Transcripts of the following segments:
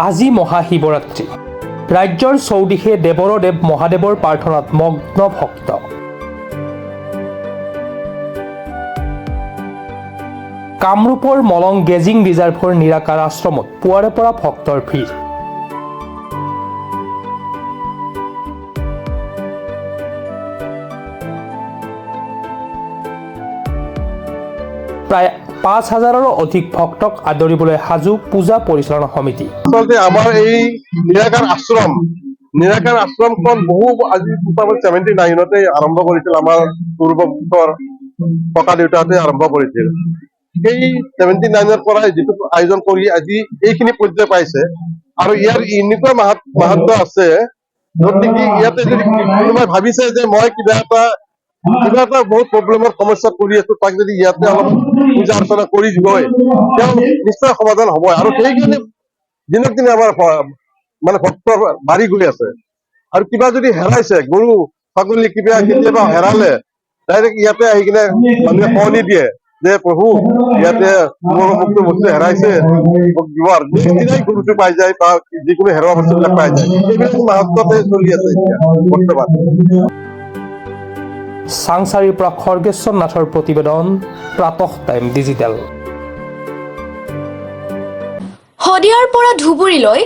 আজি মহাশিৱৰাত্ৰি। ৰাজ্যৰ চৌদিশে দেৱৰদেৱ মহাদেৱৰ প্ৰাৰ্থনাত মগ্ন ভক্ত। কামৰূপৰ মলং গেজিং ৰিজাৰ্ভৰ নিৰাকাৰ আশ্ৰমত পুৱাৰে পৰা ভক্তৰ ভিৰ। প্ৰায় ৫,০০০ৰো অধিক ভক্তক আদৰিবলৈ সাজু পূজা পৰিচালনা সমিতি। আচলতে আমাৰ এই নিৰাকাৰ আশ্ৰমখন বহু আজি 79তে আৰম্ভ কৰিছিল। আমাৰ পূৰ্বপুৰুষৰ ককা দেউতাহঁতে আৰম্ভ কৰিছিল। সেই 79ৰ পৰাই যিটো আয়োজন কৰি আজি এইখিনি পৰ্যায় পাইছে আৰু ইয়াৰ এনেকুৱা মাহাত্ম্য আছে, য'ত নেকি ইয়াতে যদি কোনোবাই ভাবিছে যে মই কিবা এটা বহুত প্ৰব্লেমৰ সমস্যাত পৰি আছো, তাক যদি ইয়াতে অলপ পূজা অৰ্চনা কৰি গৈ তেওঁ নিশ্চয় সমাধান হ'ব। আৰু সেইকাৰণে দিনক দিনে আমাৰ মানে ভক্ত বাঢ়ি গৈ আছে। আৰু কিবা যদি হেৰাইছে, গৰু ছাগলী কেতিয়াবা হেৰালে ডাইৰেক্ট ইয়াতে আহি কিনে মানুহে শুৱনি দিয়ে যে প্ৰভু ইয়াতে মোৰ অমুকটো বস্তু হেৰাইছে, মোক দিব। নিশ্চিতভাৱে গৰুটো পাই যায় বা যিকোনো হেৰুৱা বস্তুবিলাক পাই যায়। এইবিলাক মাহাত্ম্যতে চলি আছে এতিয়া বৰ্তমান। চাংচাৰিৰ পৰা খৰ্গেশ্বৰ নাথৰ প্ৰতিবেদন, প্ৰাতঃ টাইম ডিজিটেল। শদিয়াৰ পৰা ধুবুৰীলৈ,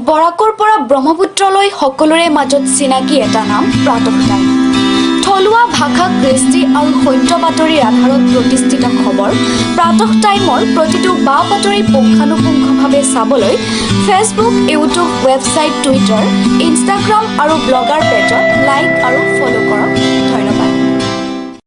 বৰাকৰ পৰা ব্ৰহ্মপুত্ৰলৈ সকলোৰে মাজত চিনাকি এটা নাম প্ৰাতঃ টাইম। থলুৱা ভাষা, কৃষ্টি আৰু সত্য বাতৰিৰ আধাৰত প্ৰতিষ্ঠিত খবৰ প্ৰাতঃ টাইমৰ প্ৰতিটো বা বাতৰি পুংখানুপুংখভাৱে চাবলৈ Facebook, YouTube, website, Twitter, Instagram আৰু ব্লগাৰ পেজত লাইক আৰু ফ'ল' কৰক। ধন্যবাদ।